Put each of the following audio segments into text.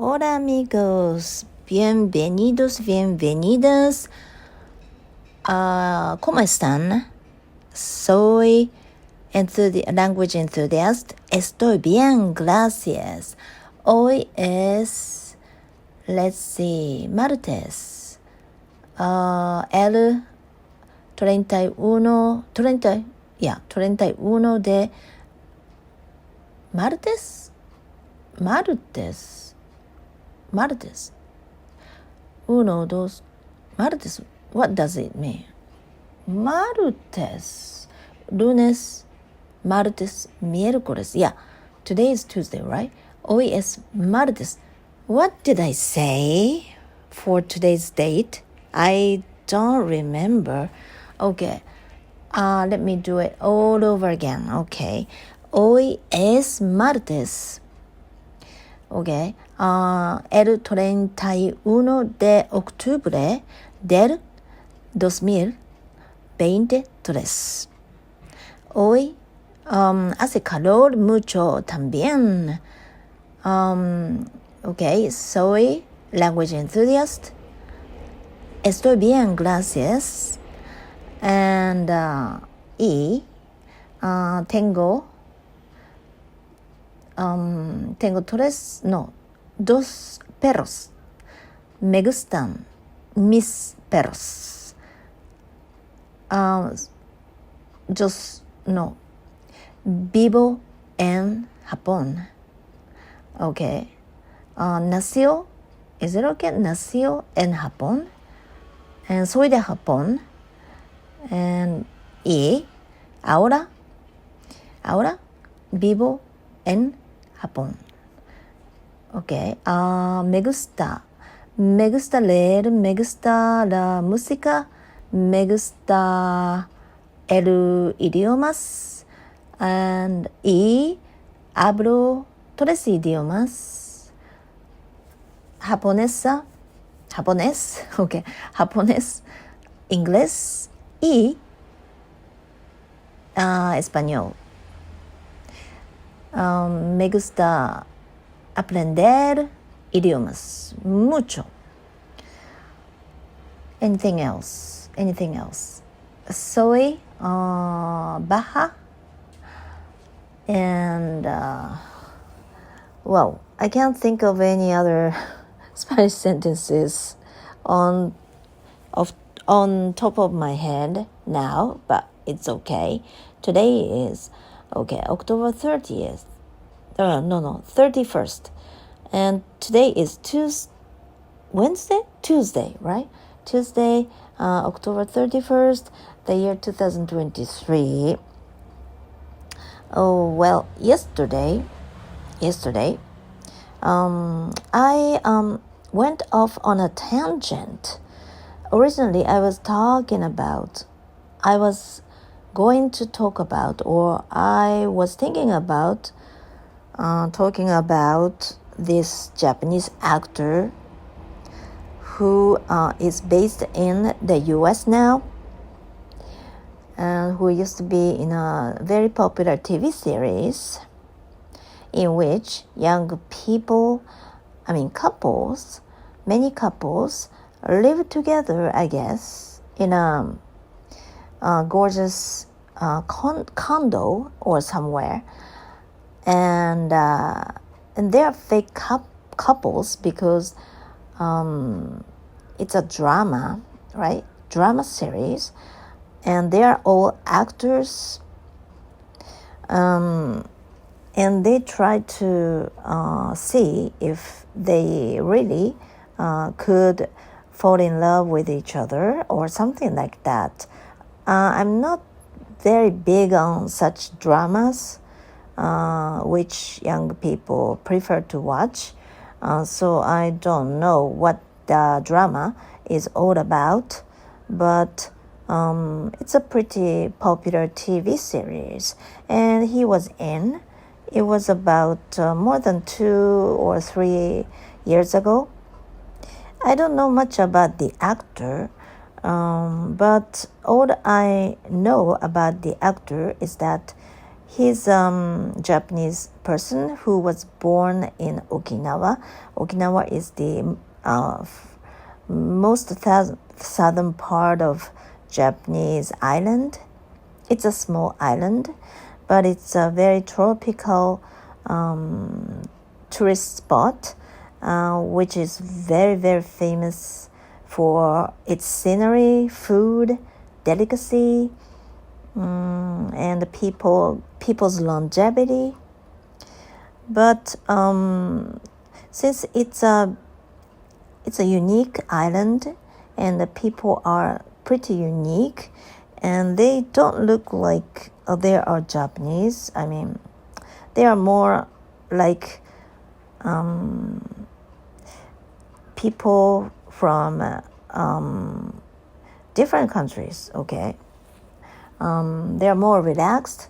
Hola amigos, bienvenidos, bienvenidas. ¿Cómo están? Soy Language Enthusiast. Estoy bien, gracias. Hoy es, let's see, martes. El 31 de martes. Uno, dos, martes. What does it mean? Martes. Lunes, martes, miércoles. Yeah, today is Tuesday, right? Hoy es martes. What did I say for today's date? I don't remember. Okay, let me do it all over again. Okay, hoy es martes. Okay, el 31 de octubre del 2023. Hoy hace calor mucho también. Okay, soy Language Enthusiast. Estoy bien, gracias. And tengo dos perros. Me gustan mis perros. Vivo en Japón. Okay. Nació en Japón. And soy de Japón. Y ahora vivo en Japón. Okay. Me gusta leer, me gusta la música, me gusta el idiomas, y hablo 3 idiomas. Japonés, inglés y español. Me gusta aprender idiomas mucho. Anything else? Soy baja and I can't think of any other Spanish sentences on top of my head now, but it's okay. Today is October 30th. 31st. And today is Tuesday, right? Tuesday, October 31st, the year 2023. Oh, well, yesterday, I went off on a tangent. Originally, I was going to talk about, or I was thinking about talking about this Japanese actor who is based in the US now, and who used to be in a very popular TV series in which many couples live together, I guess, in a gorgeous condo or somewhere. And they are fake couples because it's a drama, right? Drama series, and they are all actors. And they try to see if they really could fall in love with each other or something like that. I'm not very big on such dramas, which young people prefer to watch. So I don't know what the drama is all about, but it's a pretty popular TV series, and he was in. It was about more than 2 or 3 years ago. I don't know much about the actor, but all I know about the actor is that He's a Japanese person who was born in Okinawa. Okinawa is the most southern part of Japanese island. It's a small island, but it's a very tropical tourist spot, which is very, very famous for its scenery, food, delicacy, and people's longevity. But since it's a unique island, and the people are pretty unique, and they don't look like they are Japanese. I mean, they are more like people from different countries, okay? They are more relaxed,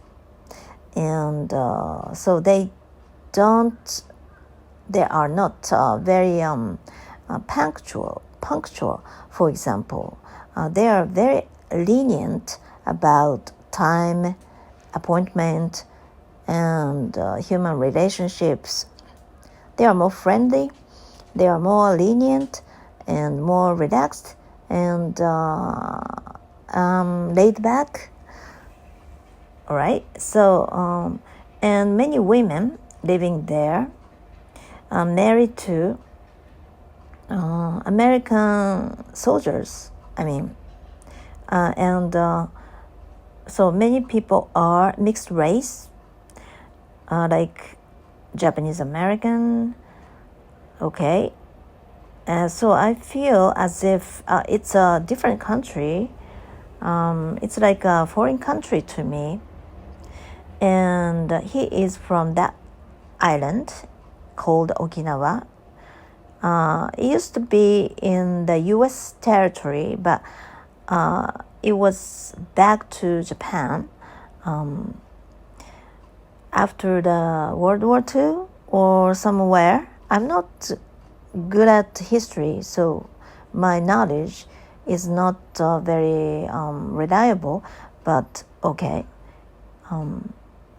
and so they are not very punctual, for example. They are very lenient about time, appointment, and human relationships. They are more friendly, they are more lenient and more relaxed and laid back. All right, so and many women living there are married to American soldiers. I mean, and so many people are mixed race, like Japanese American. Okay, so I feel as if it's a different country. It's like a foreign country to me. And he is from that island called Okinawa. It used to be in the U.S. territory, but it was back to Japan after the World War II or somewhere. I'm not good at history, so my knowledge is not very reliable, but okay.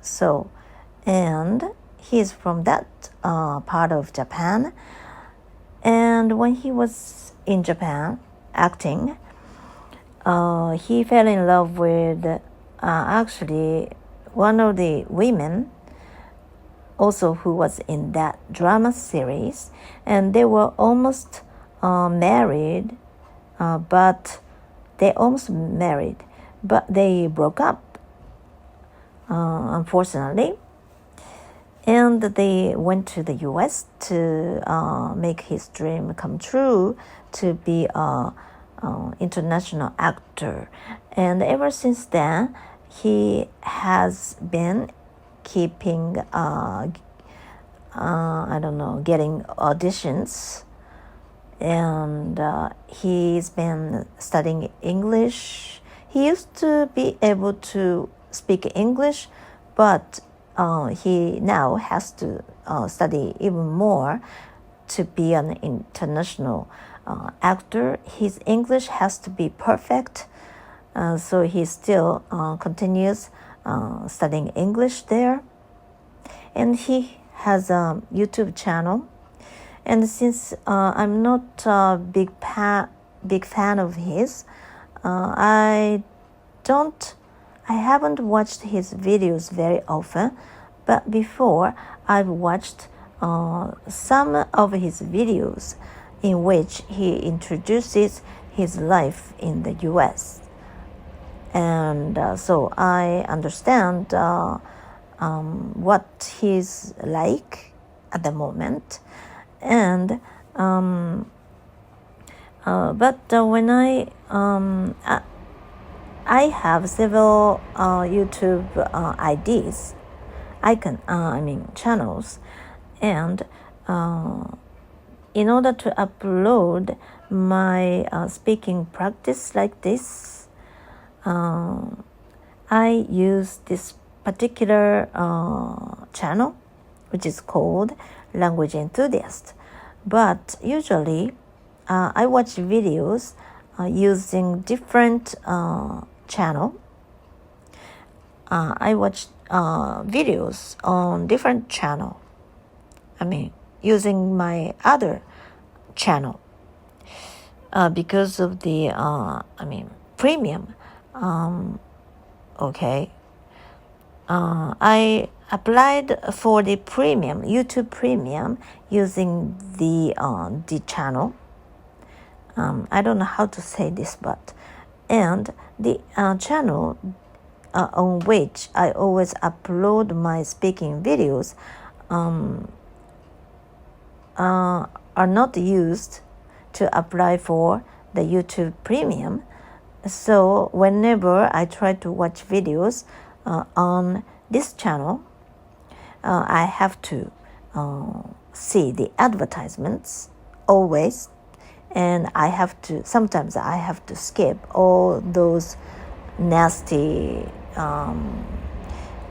So, and he's from that part of Japan. And when he was in Japan acting, he fell in love with actually one of the women also who was in that drama series, and they were almost married, but they broke up, unfortunately. And they went to the U.S. to make his dream come true, to be an international actor. And ever since then, he has been keeping, getting auditions. And he's been studying English. He used to be able to speak English, but he now has to study even more to be an international actor. His English has to be perfect, so he still continues studying English there. And he has a YouTube channel. And since I'm not a big fan of his, I haven't watched his videos very often, but before I've watched some of his videos in which he introduces his life in the U.S. And so I understand what he's like at the moment. And but when I have several YouTube IDs, channels, and in order to upload my speaking practice like this, I use this particular channel, which is called Language-Enthusiast. But usually, I watch videos using different channel. I watch videos on different channel. Using my other channel because of the premium. Okay. I applied for the premium, YouTube Premium, using the channel. I don't know how to say this, and the channel on which I always upload my speaking videos are not used to apply for the YouTube Premium. So whenever I try to watch videos on this channel, I have to see the advertisements always, and sometimes I have to skip all those nasty,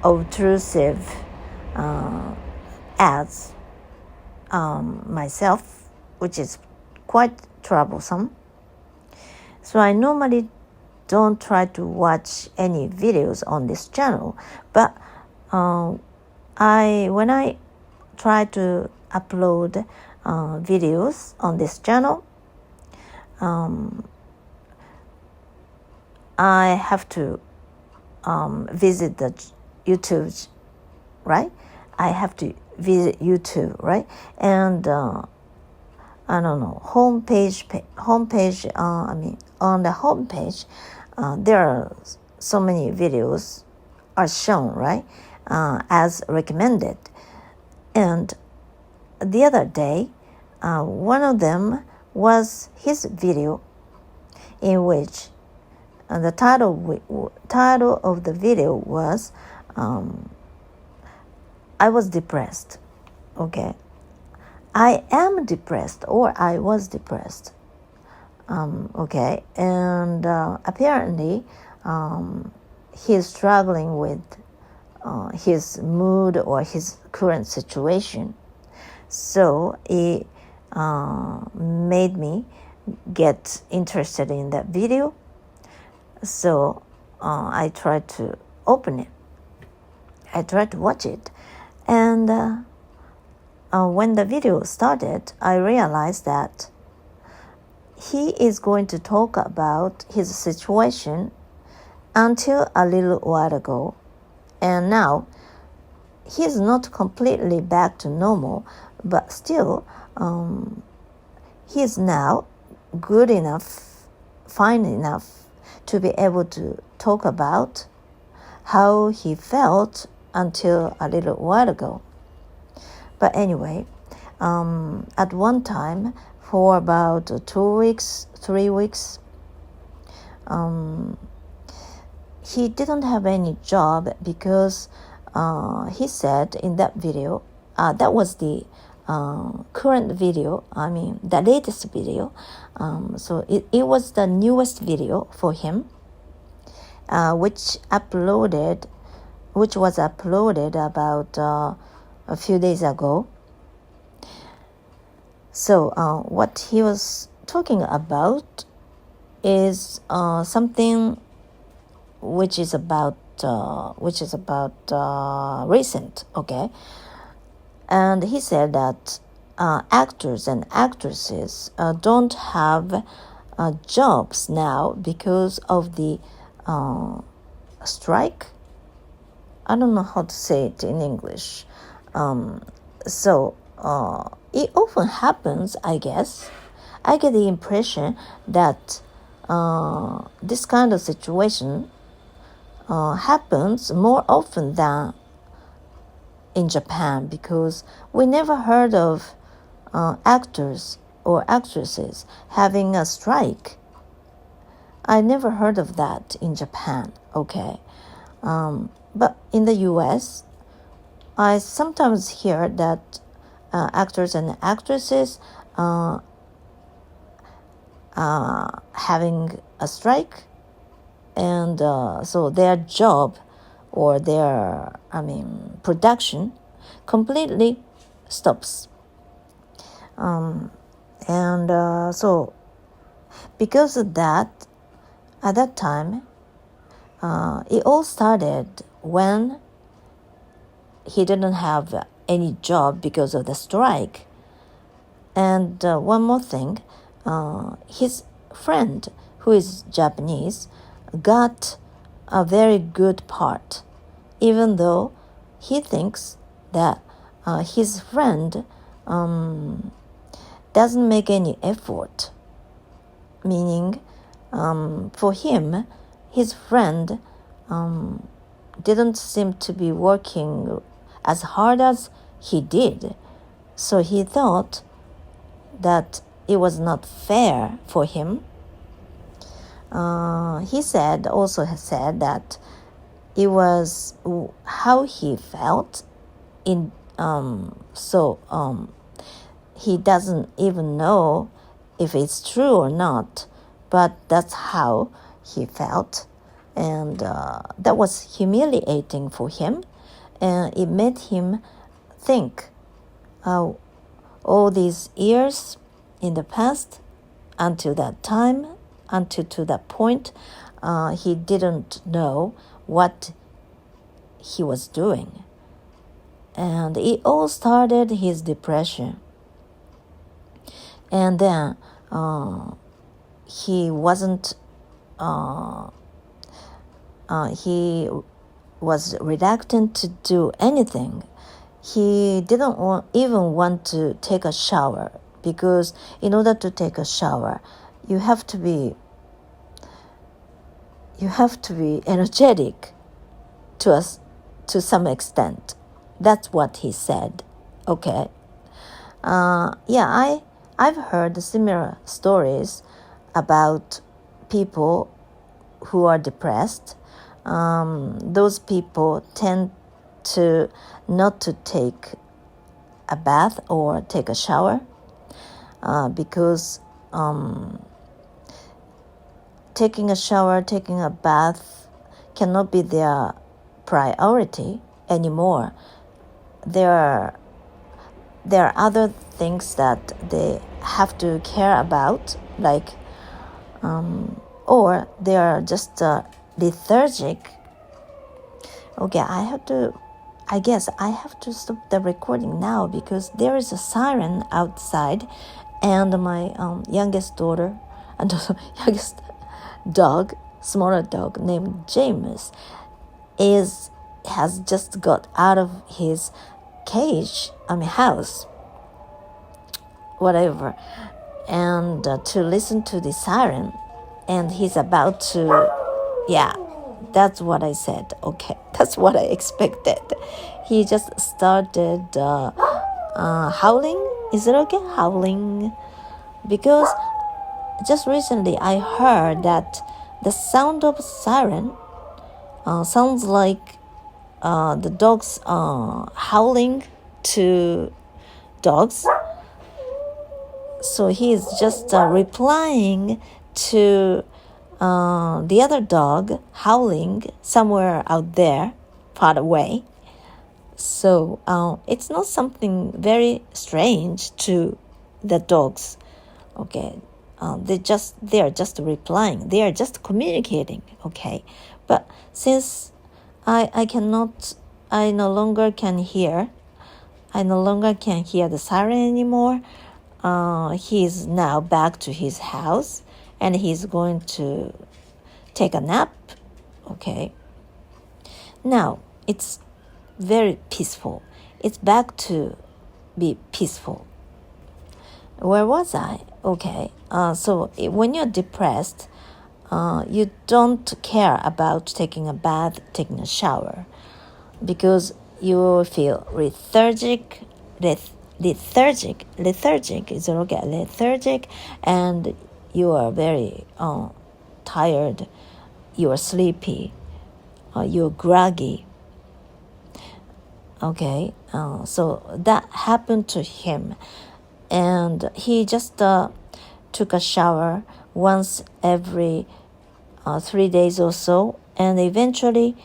obtrusive ads myself, which is quite troublesome. So I normally don't try to watch any videos on this channel, but when I try to upload videos on this channel, I have to visit the YouTube, right? I have to visit YouTube, right? And I don't know, homepage. On the homepage, there are so many videos are shown, right? As recommended. And the other day, one of them was his video, in which the title of the video was I was depressed. Okay. I am depressed, or I was depressed. Okay. And apparently he's struggling with his mood or his current situation. So it made me get interested in that video. So I tried to open it. I tried to watch it. And when the video started, I realized that he is going to talk about his situation until a little while ago. And now he's not completely back to normal, but still he is now good enough, fine enough to be able to talk about how he felt until a little while ago. But anyway, at one time, for about 2 weeks, 3 weeks, he didn't have any job because he said in that video, that was the current video, the latest video. So it was the newest video for him, which was uploaded about a few days ago. So what he was talking about is something which is about recent, okay? And he said that actors and actresses don't have jobs now because of the strike. I don't know how to say it in English. So it often happens, I guess. I get the impression that this kind of situation happens more often than in Japan, because we never heard of actors or actresses having a strike. I never heard of that in Japan, okay? But in the US, I sometimes hear that actors and actresses having a strike, and so their job or their production completely stops. So because of that, at that time, it all started when he didn't have any job because of the strike. And one more thing, his friend, who is Japanese, got a very good part, even though he thinks that his friend doesn't make any effort. Meaning, for him, his friend didn't seem to be working as hard as he did. So he thought that it was not fair for him. He also said that it was how he felt he doesn't even know if it's true or not, but that's how he felt. And that was humiliating for him, and it made him think all these years in the past, until that time, until to that point, he didn't know what he was doing. And it all started his depression. And then he wasn't he was reluctant to do anything. He didn't even want to take a shower, because in order to take a shower, you have to be energetic to some extent. That's what he said. Okay. I've heard similar stories about people who are depressed. Those people tend to not to take a bath or take a shower because taking a shower, taking a bath cannot be their priority anymore. There are other things that they have to care about, like or they are just lethargic. Okay, I guess I have to stop the recording now because there is a siren outside, and my youngest daughter and youngest dog, smaller dog named James, has just got out of his house, whatever, and to listen to the siren, and he's about to, that's what I said. Okay, that's what I expected. He just started howling. Is it okay? Howling. Because just recently I heard that the sound of siren sounds like the dogs howling to dogs. So he is just replying to the other dog howling somewhere out there, far away. So it's not something very strange to the dogs. Okay, they are just replying. They are just communicating. Okay, but since I no longer can hear the siren anymore. He is now back to his house, and he's going to take a nap. Okay. Now it's very peaceful. It's back to be peaceful. Where was I? Okay. So when you're depressed, you don't care about taking a bath, taking a shower, because you feel lethargic, is it okay? Lethargic, and you are very tired, you are sleepy, you're groggy. Okay, so that happened to him, and he just took a shower once every 3 days or so, and eventually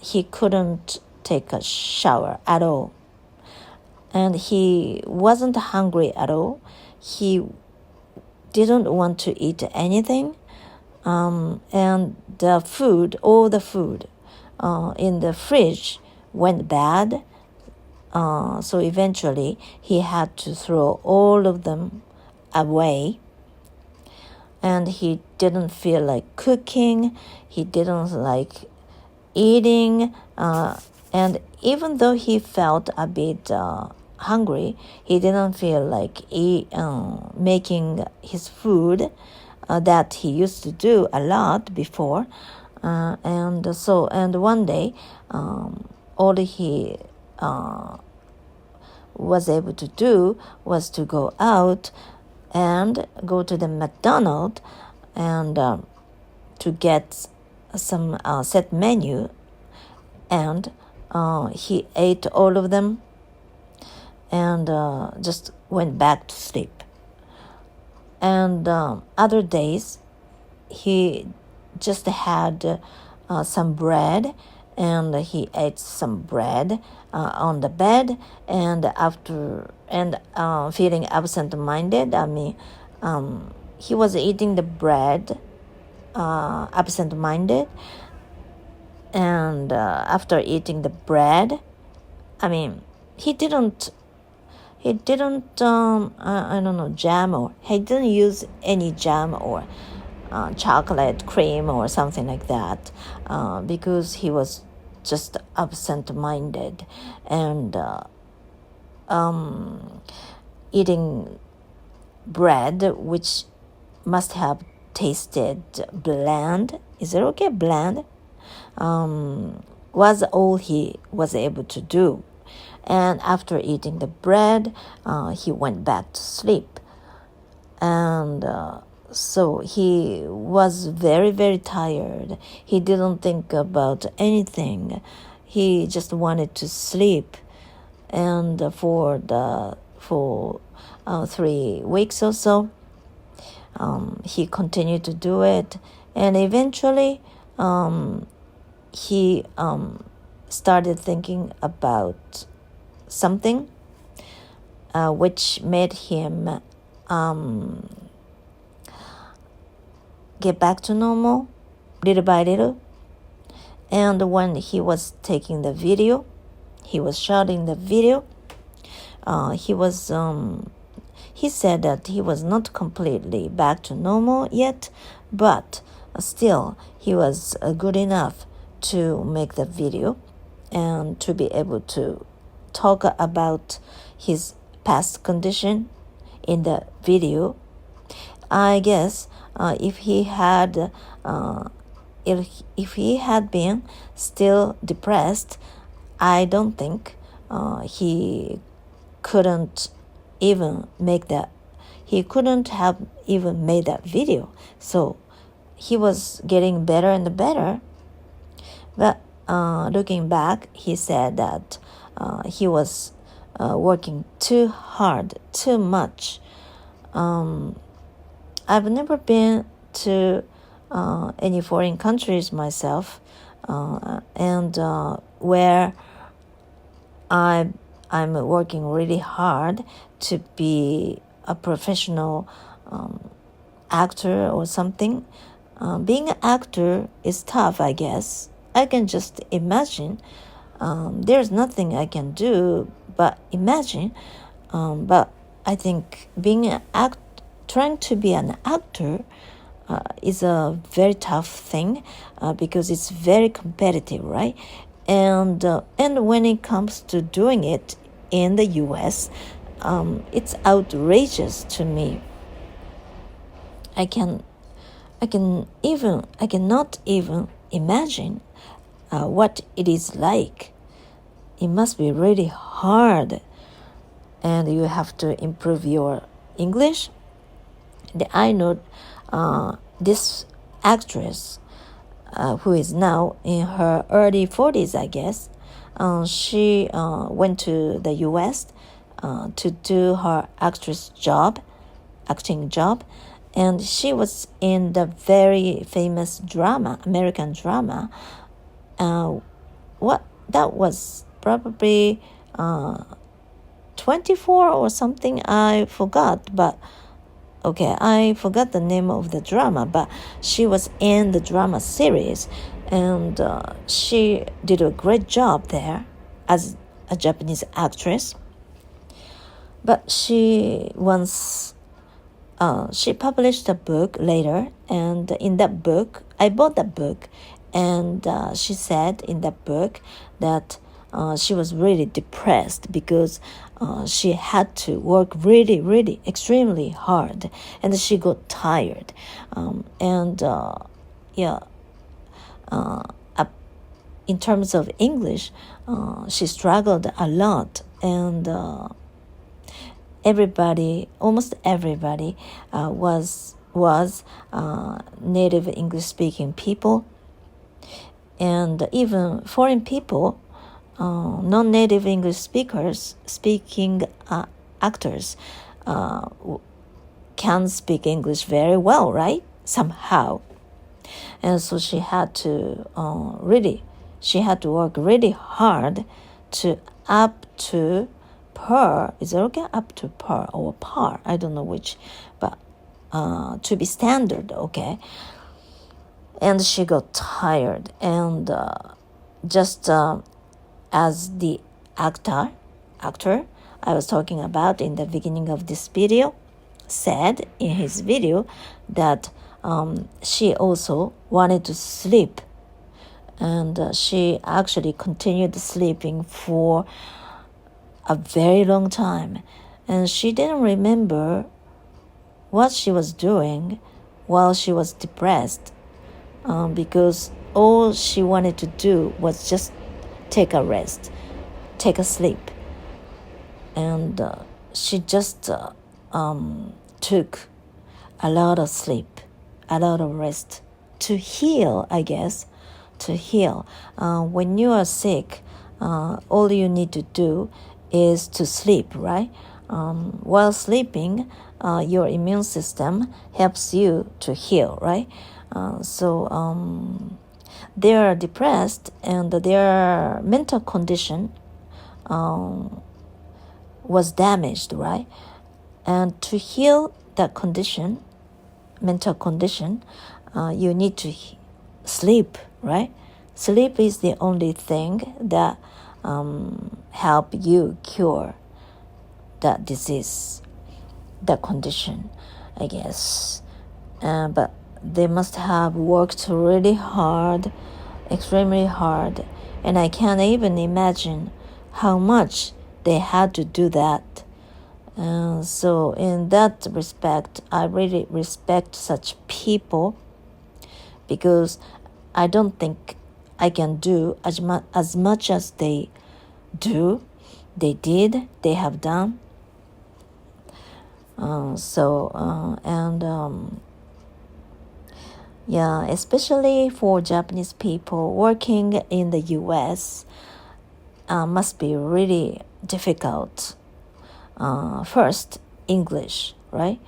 he couldn't take a shower at all. And he wasn't hungry at all. He didn't want to eat anything. And all the food in the fridge went bad. So eventually he had to throw all of them away. And he didn't feel like cooking. He didn't like eating. And even though he felt a bit hungry, he didn't feel like making his food that he used to do a lot before. And one day, all he was able to do was to go out and go to the McDonald's and to get some set menu, and he ate all of them and just went back to sleep. And other days he just had some bread, and he ate some bread on the bed, and after feeling absent-minded, he was eating the bread absent-minded, and after eating the bread, he didn't jam, or he didn't use any jam or chocolate cream or something like that, because he was just absent-minded, and eating bread which must have tasted bland. Is it okay? Bland was all he was able to do. And after eating the bread, he went back to sleep. And so he was very, very tired. He didn't think about anything. He just wanted to sleep. And for 3 weeks or so, he continued to do it. And eventually, he started thinking about something which made him get back to normal little by little. And when he was taking the video, he was shooting the video, he said that he was not completely back to normal yet, but still he was good enough to make the video and to be able to talk about his past condition in the video. I guess if he had been still depressed, I don't think he couldn't have even made that video. So he was getting better and better. But looking back, he said that he was working too hard, too much. I've never been to any foreign countries myself, and where I'm working really hard to be a professional actor or something. Being an actor is tough, I guess. I can just imagine. There's nothing I can do but imagine. But I think trying to be an actor is a very tough thing because it's very competitive, right? And when it comes to doing it in the U.S., it's outrageous to me. I cannot even imagine what it is like. It must be really hard, and you have to improve your English. I know this actress who is now in her early 40s, I guess. She went to the U.S. To do her acting job, and she was in the very famous American drama. That was probably 24 or something. I forgot, but I forgot the name of the drama, but she was in the drama series, and she did a great job there. as a Japanese actress. But she published a book later, and in that book, I bought that book, and she said in that book that she was really depressed because she had to work really, really extremely hard, and she got tired. In terms of English, she struggled a lot, and almost everybody was native English speaking people, and even foreign people, non-native English speaking actors can speak English very well, right? Somehow. And so she had to work really hard to up to par. Is it okay? Up to par or par? I don't know which, but to be standard, okay? And she got tired, and just as the actor I was talking about in the beginning of this video said in his video that she also wanted to sleep, and she actually continued sleeping for a very long time, and she didn't remember what she was doing while she was depressed, because all she wanted to do was just take a rest, take a sleep, and she just took a lot of sleep, a lot of rest to heal, I guess, to heal. When you are sick, all you need to do is to sleep, right? While sleeping, your immune system helps you to heal, right? So they are depressed, and their mental condition was damaged, right? And to heal that condition, mental condition, you need to sleep, right? Sleep is the only thing that help you cure that disease, that condition, I guess. But they must have worked really hard, extremely hard, and I can't even imagine how much they had to do that. So in that respect, I really respect such people, because I don't think I can do as much as they have done. Especially for Japanese people working in the US, must be really difficult. First, English, right?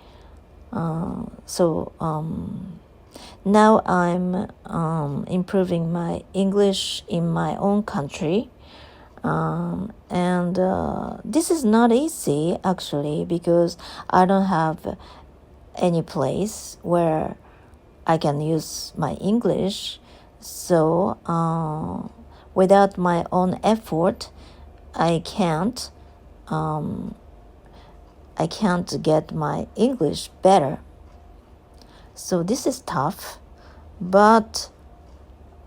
Now I'm improving my English in my own country. And this is not easy, actually, because I don't have any place where I can use my English. So without my own effort, I can't get my English better. So this is tough, but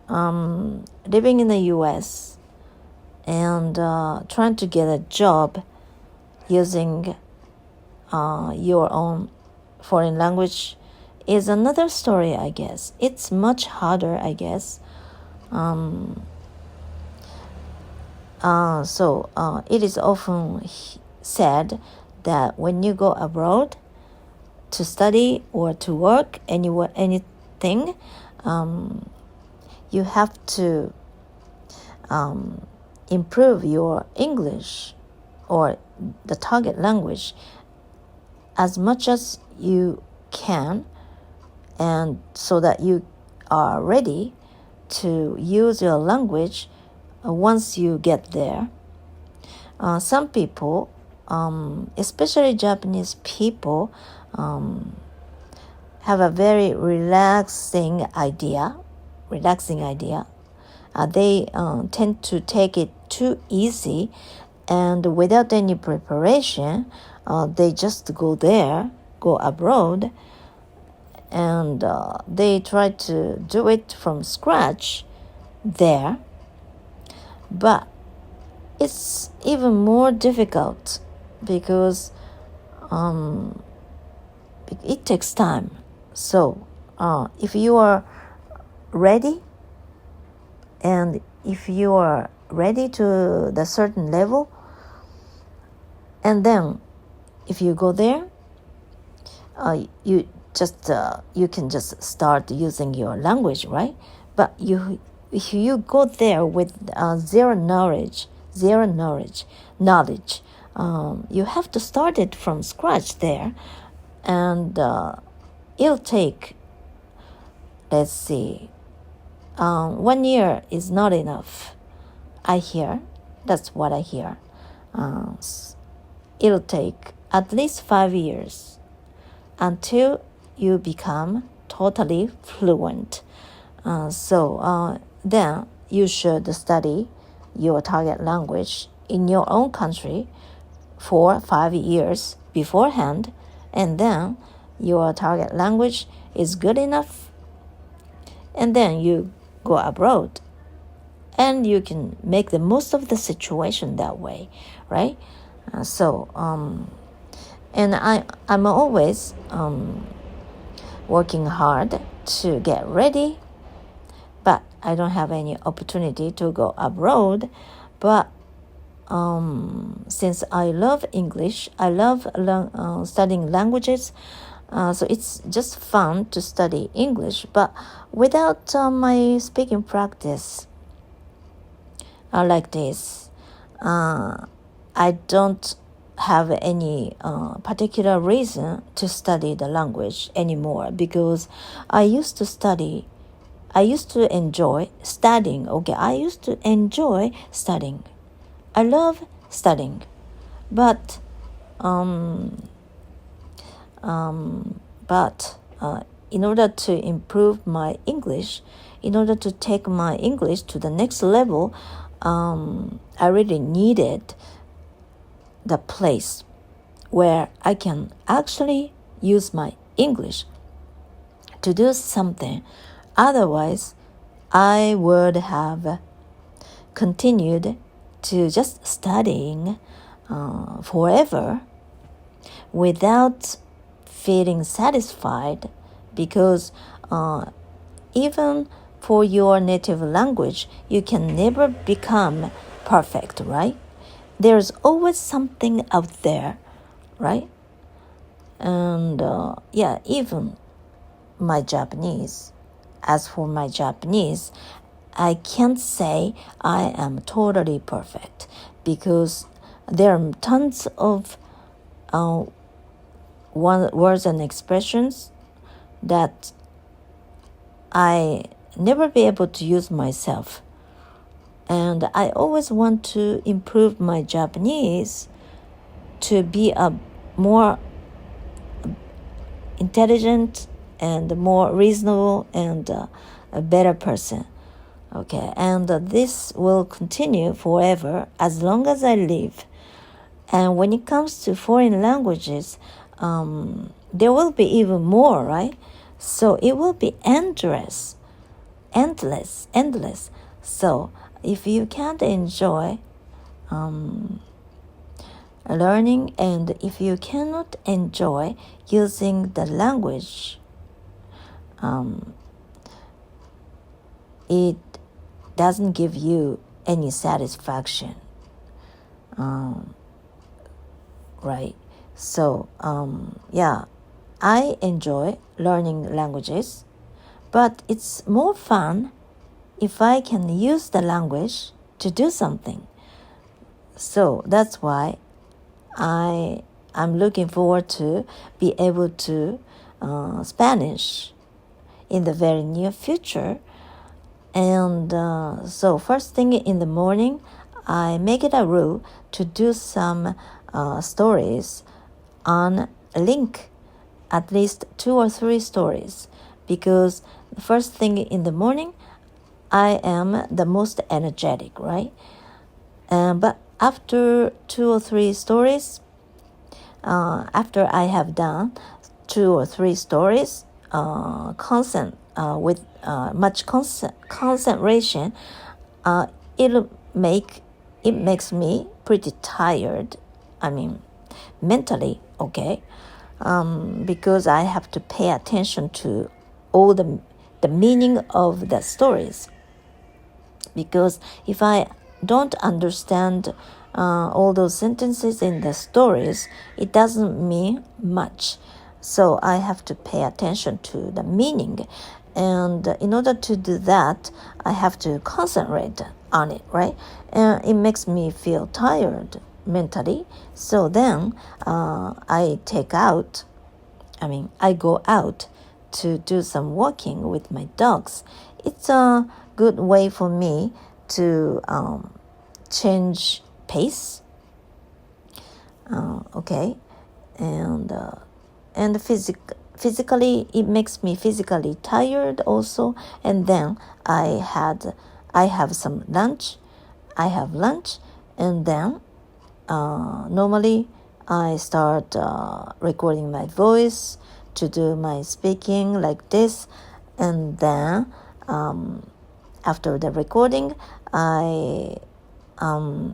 living in the US and trying to get a job using your own foreign language is another story, I guess. It's much harder, I guess. It is often said that when you go abroad to study or to work, anything, you have to improve your English or the target language as much as you can, and so that you are ready to use your language once you get there. Some people, especially Japanese people, have a very relaxing idea they tend to take it too easy, and without any preparation, they just go abroad, and they try to do it from scratch there. But it's even more difficult because it takes time. So if you are ready, and if you are ready to the certain level, and then if you go there, you can just start using your language, right? But if you go there with zero knowledge, you have to start it from scratch there, and it'll take, let's see, 1 year is not enough. That's what I hear. It'll take at least 5 years until you become totally fluent. So then you should study your target language in your own country for 5 years beforehand, and then your target language is good enough, and then you go abroad, and you can make the most of the situation that way, right? And I'm always working hard to get ready, but I don't have any opportunity to go abroad. But since I love English, I love studying languages, so it's just fun to study English. But without my speaking practice like this, I don't have any particular reason to study the language anymore, because I used to enjoy studying. I used to enjoy studying. I love studying, but in order to improve my English, in order to take my English to the next level, I really needed the place where I can actually use my English to do something. Otherwise, I would have continued to just studying forever without feeling satisfied, because even for your native language, you can never become perfect, right? There's always something out there, right? And even my Japanese. As for my Japanese, I can't say I am totally perfect, because there are tons of words and expressions that I never be able to use myself. And I always want to improve my Japanese to be a more intelligent and more reasonable and a better person. Okay, and this will continue forever as long as I live. And when it comes to foreign languages, there will be even more, right? So it will be endless. So if you can't enjoy learning, and if you cannot enjoy using the language, it doesn't give you any satisfaction, right? So I enjoy learning languages, but it's more fun if I can use the language to do something. So that's why I'm looking forward to be able to Spanish in the very near future. And so first thing in the morning, I make it a rule to do some stories on a link, at least 2 or 3 stories, because the first thing in the morning, I am the most energetic, right? But after 2 or 3 stories, after I have done 2 or 3 stories, with much concentration, it makes me pretty tired. I mean, mentally, okay, because I have to pay attention to all the meaning of the stories. Because if I don't understand all those sentences in the stories, it doesn't mean much. So I have to pay attention to the meaning. And in order to do that, I have to concentrate on it, right? And it makes me feel tired mentally. So then I go out to do some walking with my dogs. It's a good way for me to change pace. Okay, and physically, it makes me physically tired also. And then I have some lunch. I have lunch, and then normally I start recording my voice to do my speaking like this, and then after the recording, I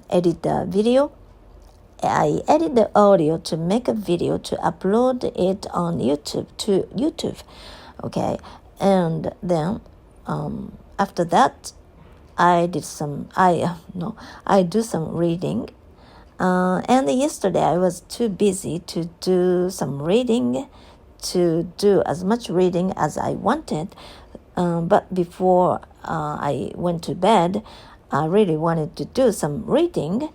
edit the video. I edit the audio to make a video to upload it on YouTube. Okay, and then after that, I do some reading. And yesterday I was too busy to do some reading, to do as much reading as I wanted. But before I went to bed, I really wanted to do some reading.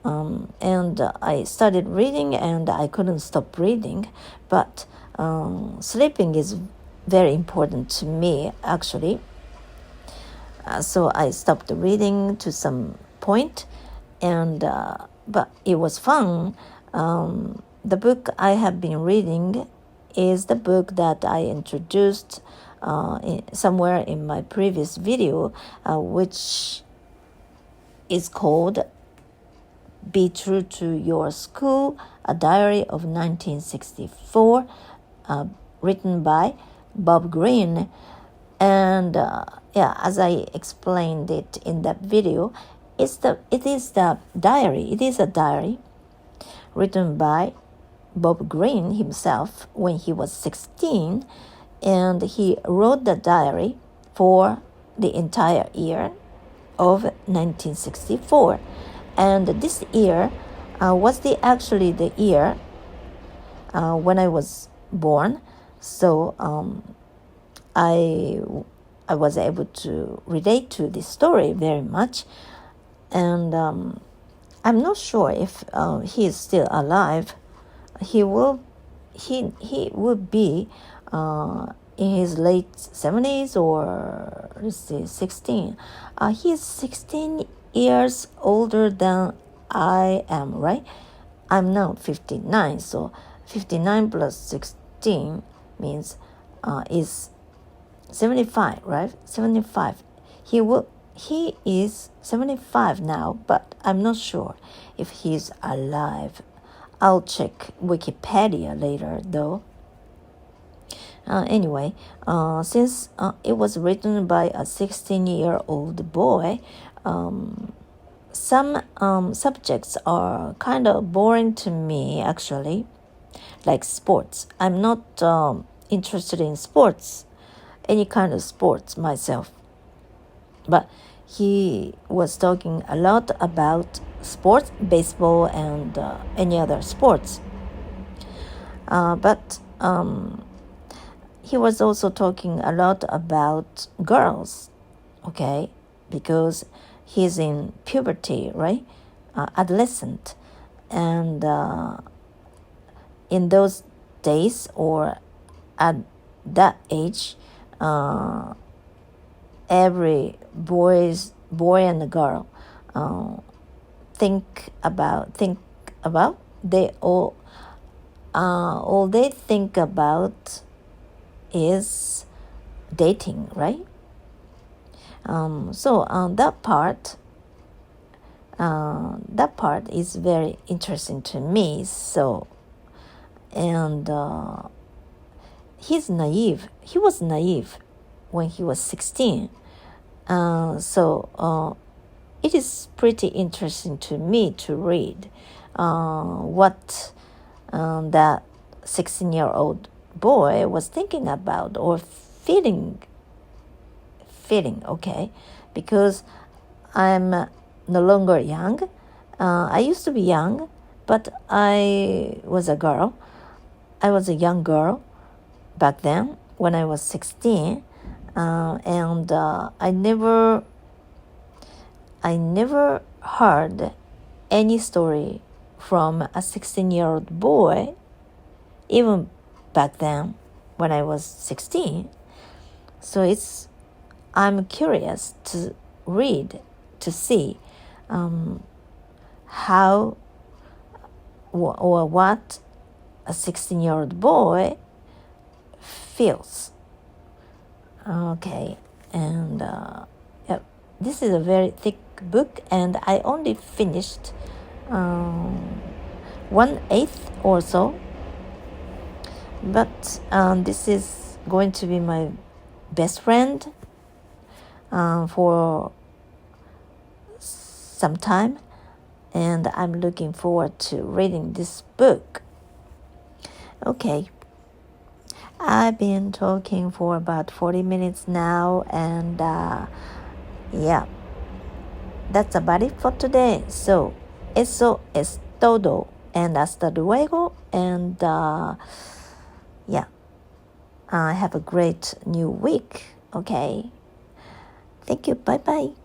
And I started reading, and I couldn't stop reading. But sleeping is very important to me, actually. So I stopped reading to some point, and but it was fun. The book I have been reading is the book that I introduced somewhere in my previous video, which is called Be True to Your School, a Diary of 1964, written by Bob Greene. And as I explained it in that video, it is a diary written by Bob Greene himself when he was 16, and he wrote the diary for the entire year of 1964. And this year was actually the year when I was born. So I was able to relate to this story very much. And I'm not sure if he is still alive. He will be in his late 70s, or let's see, 16. He's 16 years older than I am, right? I'm now 59, so 59 plus 16 means is 75, right? 75. He is 75 now, but I'm not sure if he's alive. I'll check Wikipedia later, though. Anyway, since it was written by a 16-year-old boy, some subjects are kind of boring to me, actually, like sports. I'm not interested in sports, any kind of sports myself. But he was talking a lot about sports, baseball, and any other sports. But he was also talking a lot about girls, okay, because he's in puberty, right? Adolescent. And in those days, or at that age, every boy and girl all they think about is dating, right? That part is very interesting to me. So, and he's naive. He was naive when he was 16. It is pretty interesting to me to read what that 16-year-old boy was thinking about or feeling, okay? Because I'm no longer young. I used to be young, but I was a girl. I was a young girl back then when I was 16. And I never heard any story from a 16-year-old boy, even back then when I was 16. So I'm curious to read, to see how or what a 16-year-old boy feels. Okay, and this is a very thick book, and I only finished 1/8 or so. But this is going to be my best friend for some time, and I'm looking forward to reading this book. Okay. I've been talking for about 40 minutes now, and that's about it for today. So, eso es todo, and hasta luego, and have a great new week, okay? Thank you, bye-bye.